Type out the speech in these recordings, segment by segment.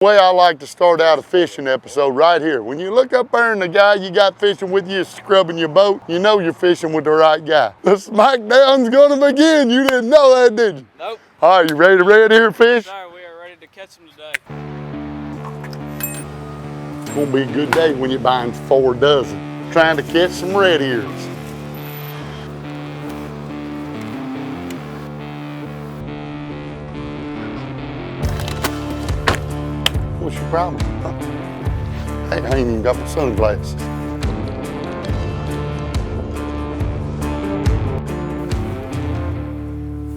The way I like to start out a fishing episode right here. When you look up there and the guy you got fishing with you is scrubbing your boat, you know you're fishing with the right guy. The smackdown's gonna begin. You didn't know that, did you? Nope. All right, you ready to red ear fish? Sir, we are ready to catch them today. It's gonna be a good day when you're buying 4 dozen. Trying to catch some red ears. What's your problem? Huh? Hey, I ain't even got my sunglasses.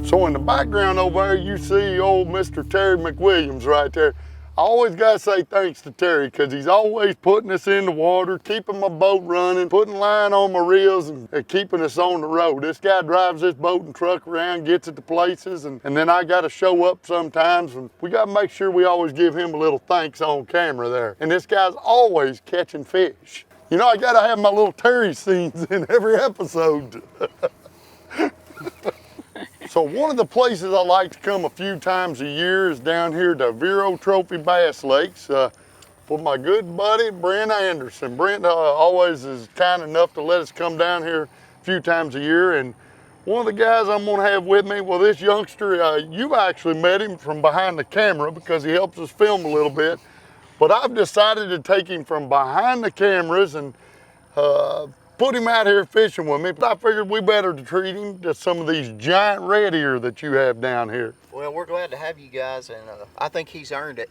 So in the background over there, you see old Mr. Terry McWilliams right there. I always gotta say thanks to Terry because he's always putting us in the water, keeping my boat running, putting line on my reels and keeping us on the road. This guy drives this boat and truck around, gets it to places, and then I gotta show up sometimes, and we gotta make sure we always give him a little thanks on camera there. And this guy's always catching fish. You know, I gotta have my little Terry scenes in every episode. So one of the places I like to come a few times a year is down here to Vero Trophy Bass Lakes with my good buddy, Brent Anderson. Brent always is kind enough to let us come down here a few times a year. And one of the guys I'm gonna have with me, well, this youngster, you've actually met him from behind the camera because he helps us film a little bit. But I've decided to take him from behind the cameras and put him out here fishing with me. But I figured we better treat him to some of these giant red ear that you have down here. Well, we're glad to have you guys, and I think he's earned it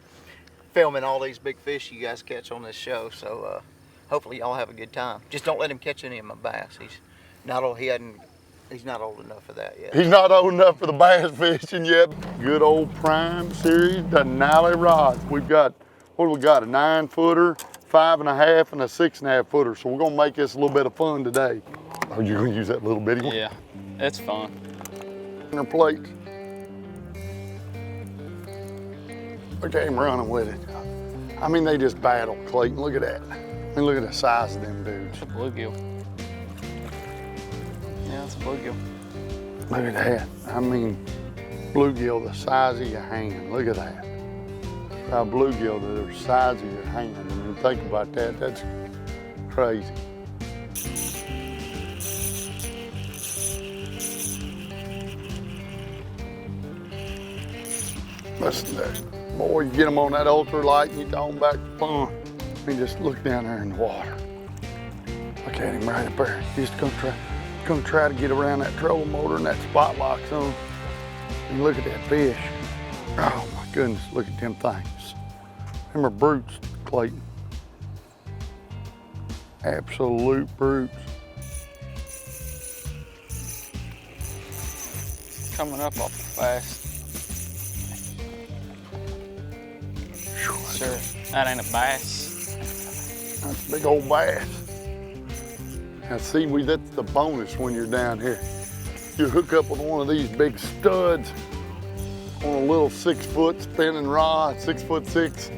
filming all these big fish you guys catch on this show. So hopefully y'all have a good time. Just don't let him catch any of my bass. He's not old enough for that yet. He's not old enough for the bass fishing yet. Good old Prime Series Denali rods. We've got, what do we got, a 9-footer, 5.5 and a 6.5 footer. So we're gonna make this a little bit of fun today. Are you gonna use that little bitty one? Yeah, it's fun. Their plates. Look at him running with it. I mean, they just battle, Clayton. Look at that. I mean, look at the size of them dudes. It's a bluegill. Yeah, it's a bluegill. Look at that. I mean, bluegill the size of your hand. Look at that. A bluegill the size of your hand. I mean, think about that. That's crazy. Listen to that. Boy, you get them on that ultralight and you talking about fun. I mean, just look down there in the water. Look at him right up there. He's gonna try to get around that trolling motor and that spot lock on. And look at that fish. Oh my goodness, look at them things. Them are brutes, Clayton. Absolute brutes. Coming up awful fast. Sure, that ain't a bass. That's a big old bass. Now see, that's the bonus when you're down here. You hook up with one of these big studs on a little 6-foot spinning rod, 6'6"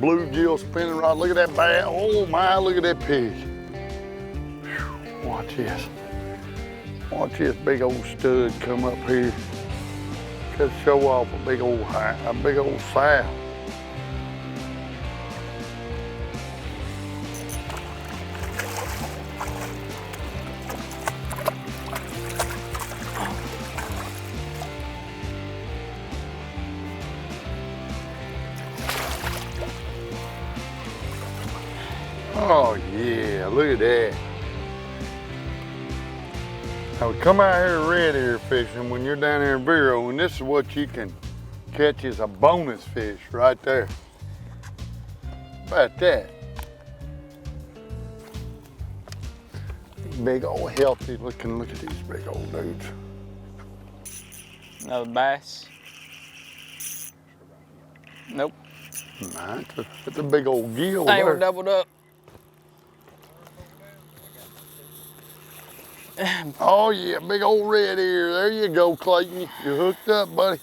bluegill spinning rod. Look at that bass. Oh my, look at that pig. Whew, watch this. Watch this big old stud come up here. Just show off a big old sow. Oh yeah, look at that. Now we come out here red ear fishing when you're down here in Vero, and this is what you can catch as a bonus fish right there. How about that? Big old healthy looking, look at these big old dudes. Another bass. Nope. Nah, it's a big old gill Hey, there. we're doubled up. Oh yeah, big old red ear. There you go, Clayton. You're hooked up, buddy.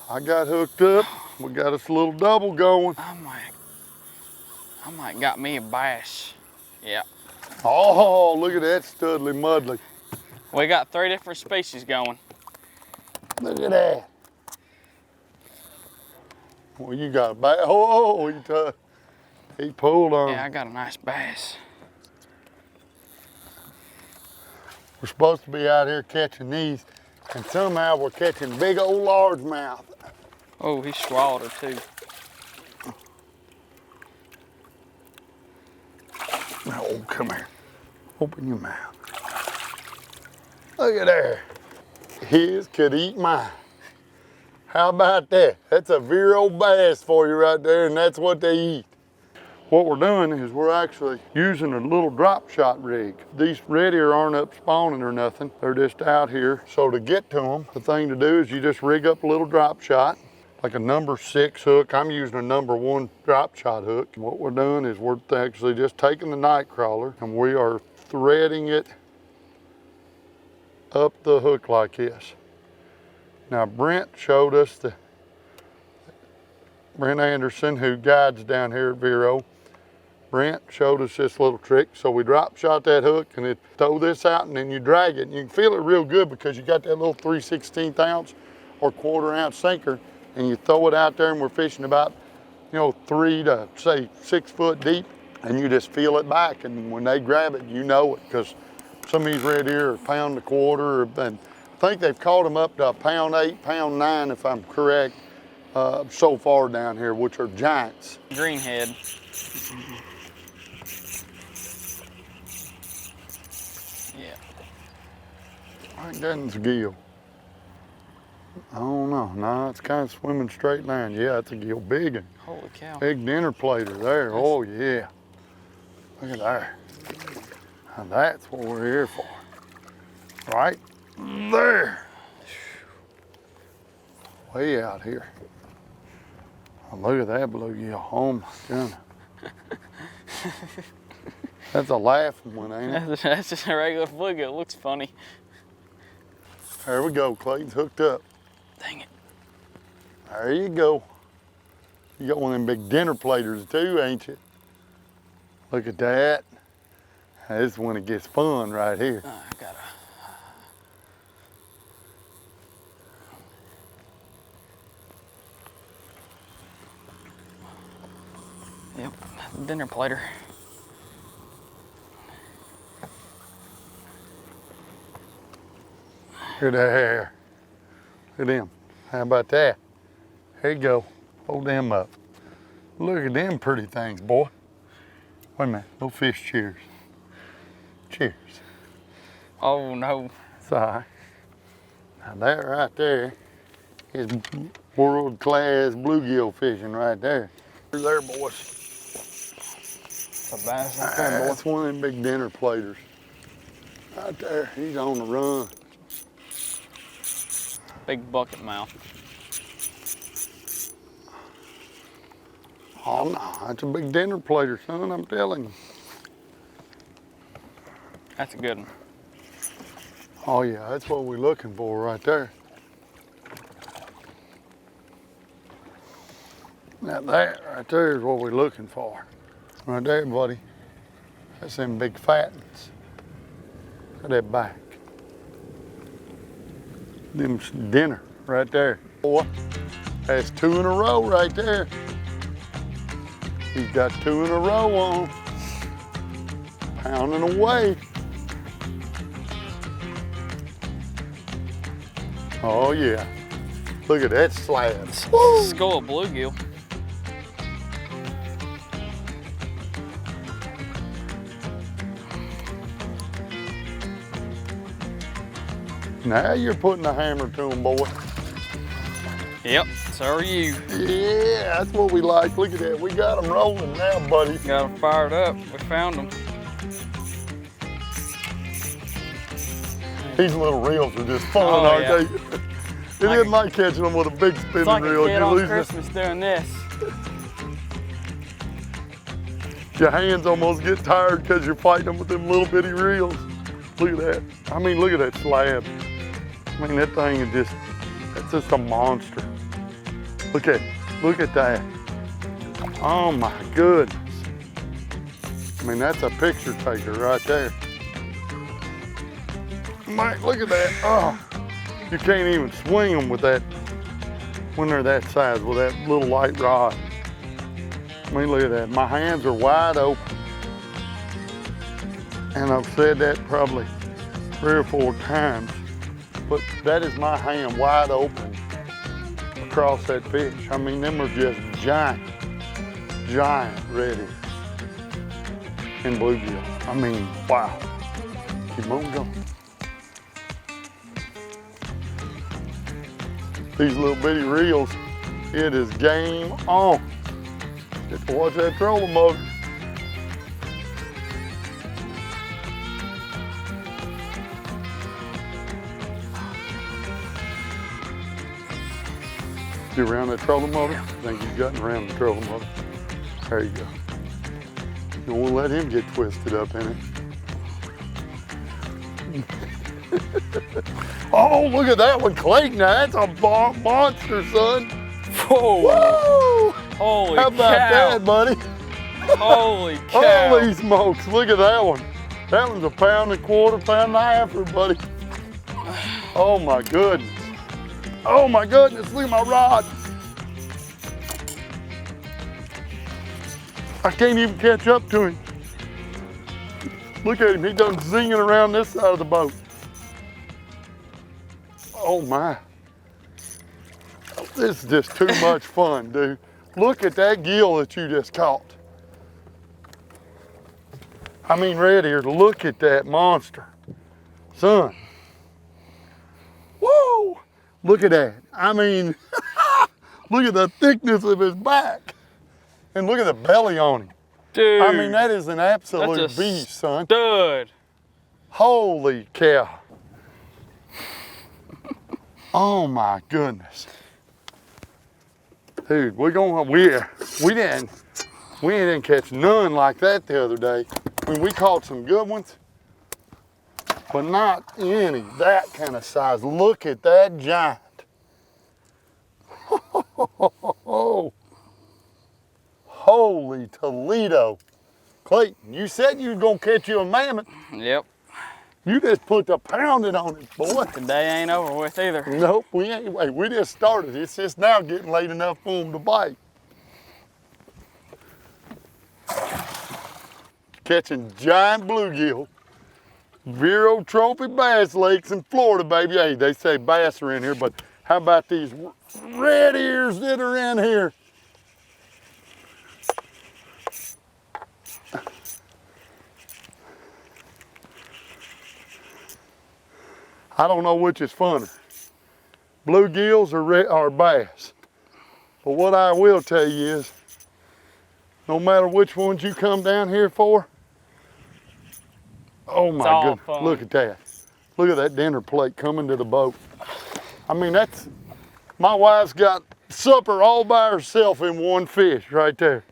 I got hooked up. We got us a little double going. I might got me a bass. Yeah. Oh, look at that studly mudley. We got 3 different species going. Look at that. Well, you got a bass. Oh, he pulled on. Yeah, I got a nice bass. We're supposed to be out here catching these, and somehow we're catching big old largemouth. Oh, he swallowed her too. Oh, come here. Open your mouth. Look at there. His could eat mine. How about that? That's a Vero bass for you right there, and that's what they eat. What we're doing is we're actually using a little drop shot rig. These Redear aren't up spawning or nothing. They're just out here. So to get to them, the thing to do is you just rig up a little drop shot, like a number 6 hook. I'm using a number 1 drop shot hook. What we're doing is we're actually just taking the night crawler and we are threading it up the hook like this. Now Brent showed us Brent Anderson, who guides down here at Vero, Brent showed us this little trick. So we drop shot that hook and it throw this out and then you drag it. And you can feel it real good because you got that little 3/16 ounce or 1/4 ounce sinker and you throw it out there and we're fishing about, 3 to say 6 foot deep and you just feel it back. And when they grab it, you know it because some of these Redear are £1.25 and I think they've caught them up to £1.8, £1.9 if I'm correct so far down here, which are giants. Greenhead. Yeah. I think that's a gill. I don't know. No, it's kind of swimming straight line. Yeah, it's a gill. Big one. Holy cow. Big dinner plater there. Oh, yeah. Look at there. Now that's what we're here for. Right there. Way out here. Oh, look at that bluegill. Oh, my goodness. That's a laughing one, ain't it? That's just a regular bluegill. It looks funny. There we go. Clayton's hooked up. Dang it. There you go. You got one of them big dinner platers too, ain't you? Look at that. This is when it gets fun right here. I gotta. Yep, dinner plater. Look at there. Look at them. How about that? There you go. Hold them up. Look at them pretty things, boy. Wait a minute. No fish cheers. Cheers. Oh no. It's all right. Now that right there is world-class bluegill fishing right there. There, boys. It's a bass right there, boy. That's one of them big dinner platers. Right there. He's on the run. Big bucket mouth. Oh no, that's a big dinner plater, son, I'm telling you. That's a good one. Oh yeah, that's what we're looking for right there. Now that right there is what we're looking for. Right there, buddy. That's them big fat ones. Look at that back. Them's dinner right there. Boy, that's 2 in a row right there. He's got 2 in a row on. Pounding away. Oh yeah. Look at that slab. Skull of bluegill. Now you're putting a hammer to them, boy. Yep, so are you. Yeah, that's what we like. Look at that. We got them rolling now, buddy. Got them fired up. We found them. These little reels are just fun, Oh, aren't yeah. they? It isn't like catching them with a big spinning It's like reel. a kid You're on losing Christmas doing this. your hands almost get tired because you're fighting them with them little bitty reels. Look at that. I mean, look at that slab. I mean, that thing is that's just a monster. Look at that. Oh my goodness. I mean, that's a picture taker right there. Mike, look at that. Oh, you can't even swing them with that when they're that size with that little light rod. I mean, look at that. My hands are wide open. And I've said that probably 3 or 4 times, but that is my hand wide open across that fish. I mean, them are just giant reddies in bluegill. I mean, wow. Keep on going. These little bitty reels, it is game on. Just watch that trolling motor. You around that trolling motor? I think you've gotten around the trolling motor. There you go. You don't want to let him get twisted up in it. Oh, look at that one, Clayton. Now that's a monster, son. Whoa. Woo! Holy How about cow. that, buddy? Holy cow. Holy smokes, look at that one. That one's 1.25 pounds, 1.5 pounds, buddy. Oh my goodness. Oh my goodness, look at my rod. I can't even catch up to him. Look at him, he done zinging around this side of the boat. Oh my. This is just too much fun, dude. Look at that gill that you just caught. I mean, Redear, look at that monster. Son. Whoa! Look at that. I mean, look at the thickness of his back. And look at the belly on him. Dude. I mean, that is an absolute that's a beast, son. Stud. Holy cow. Oh my goodness. Dude, we didn't catch none like that the other day. I mean, we caught some good ones, but not any that kind of size. Look at that giant. Holy Toledo. Clayton, you said you were gonna catch you a mammoth. Yep. You just put the pounding on it, boy. The day ain't over with either. Nope, we ain't. Wait, we just started. It's just now getting late enough for them to bite. Catching giant bluegill. Vero trophy bass lakes in Florida, baby. Hey, they say bass are in here, but how about these red ears that are in here? I don't know which is funner, bluegills or bass. But what I will tell you is, no matter which ones you come down here for, oh my goodness, look at that. Look at that dinner plate coming to the boat. I mean, my wife's got supper all by herself in one fish right there.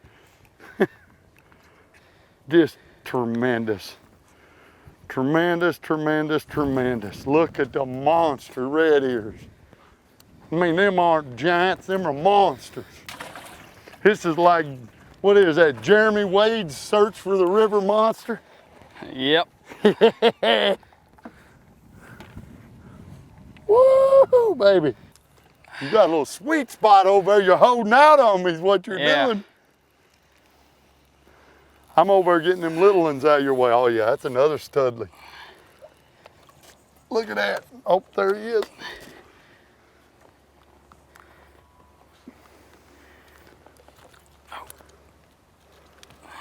Just tremendous. Tremendous, tremendous, tremendous. Look at the monster red ears. I mean, them aren't giants, them are monsters. This is like, what is that, Jeremy Wade's Search for the River Monster? Yep. Woo, baby. You got a little sweet spot over there. You're holding out on me is what you're doing. I'm over there getting them little ones out of your way. Oh yeah, that's another studly. Look at that. Oh, there he is.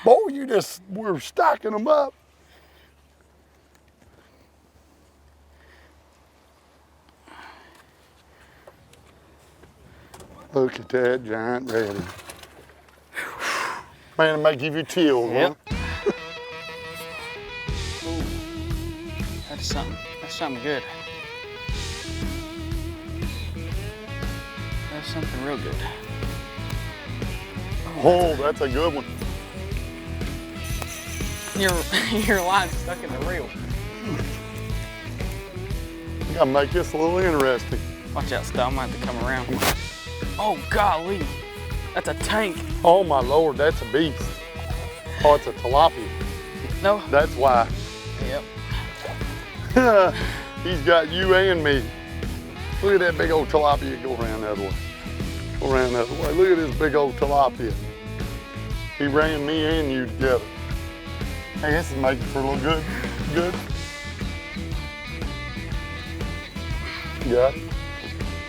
Boy, we're stacking them up. Look at that giant reddy. Man, it may give you chills, Yep. huh? That's something good. That's something real good. Oh, that's a good one. Your line's stuck in the reel. You gotta make this a little interesting. Watch out, Stud, I might have to come around. Oh, golly. That's a tank. Oh my Lord, that's a beast. Oh, it's a tilapia. No. That's why. Yep. He's got you and me. Look at that big old tilapia go around the other way. Around the other way. Look at this big old tilapia. He ran me and you together. Hey, this is making for a little good. Yeah.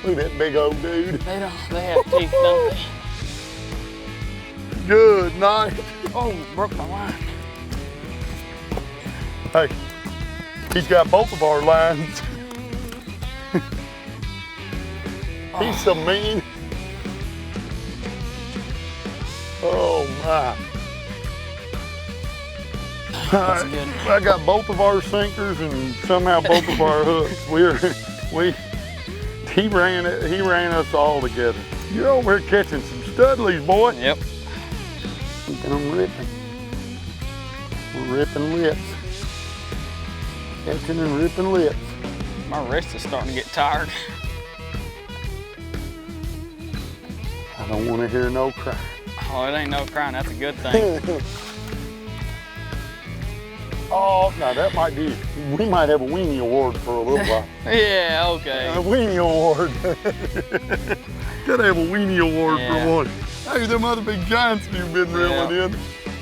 Look at that big old dude. They have teeth, don't they? Good night. Oh, broke my line. Hey, he's got both of our lines. He's so mean. Oh my. That's good. I got both of our sinkers and somehow both of our hooks. He ran us all together. You're over here catching some studleys, boy. Yep. I'm ripping. We're ripping lips. Catching and ripping lips. My wrist is starting to get tired. I don't want to hear no cry. Oh, it ain't no crying. That's a good thing. Oh, now that might be, we might have a weenie award for a little while. Yeah, okay. A weenie award. Gotta have a weenie award for one. Hey, them other big giants you've been reeling in,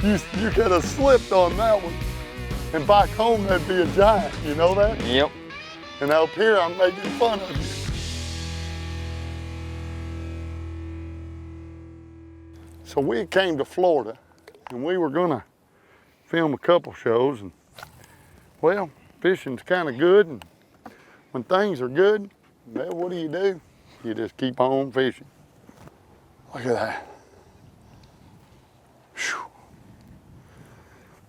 you could have slipped on that one. And back home, that'd be a giant, you know that? Yep. And out here, I'm making fun of you. So we came to Florida, and we were gonna film a couple shows, and well, fishing's kind of good, and when things are good, well, what do? You just keep on fishing. Look at that. Whew.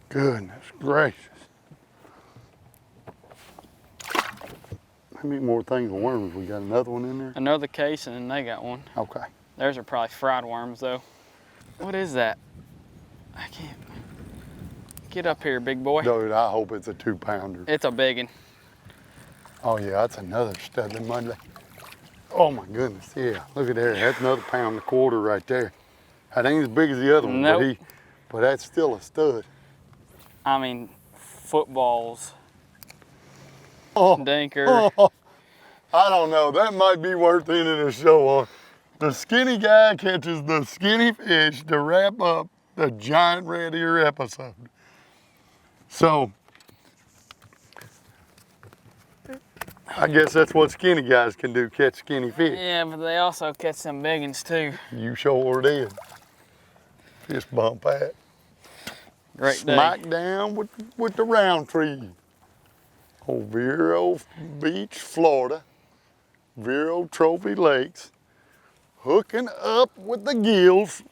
Goodness gracious. How many more things of worms? We got another one in there? Another case, and then they got one. Okay. Theirs are probably fried worms, though. What is that? I can't. Get up here, big boy. Dude, I hope it's a 2-pounder. It's a biggin. Oh yeah, that's another studly Monday. Oh my goodness, yeah. Look at there, that's another 1.25 pounds right there. That ain't as big as the other one, nope. but that's still a stud. I mean, footballs. Oh, Dinker. oh, I don't know, that might be worth ending the show on. The skinny guy catches the skinny fish to wrap up the giant red ear episode. So, I guess that's what skinny guys can do, catch skinny fish. Yeah, but they also catch some biggins too. You sure did. Fist bump that. Great day. Smack down with the round tree. Old Vero Beach, Florida. Vero Trophy Lakes. Hooking up with the gills.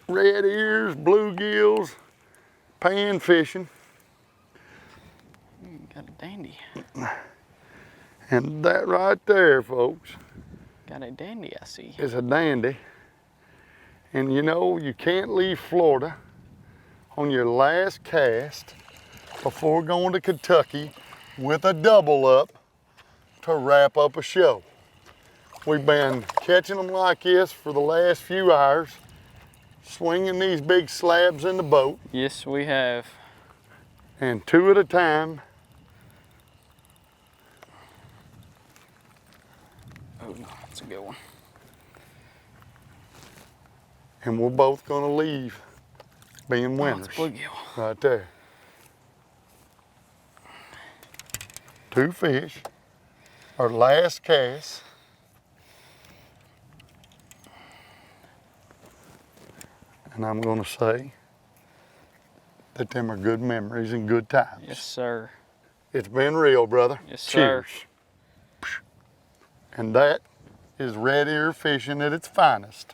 Red ears, bluegills, pan fishing. Got a dandy. And that right there, folks, Got a dandy, I see. is a dandy. And you know, you can't leave Florida on your last cast before going to Kentucky with a double up to wrap up a show. We've been catching them like this for the last few hours, swinging these big slabs in the boat. Yes, we have. And 2 at a time. Oh, that's a good one. And we're both gonna leave being Oh, winners. it's bluegill. Right there. 2 fish, our last cast. And I'm gonna say that them are good memories and good times. Yes, sir. It's been real, brother. Yes, sir. Cheers. And that is red ear fishing at its finest.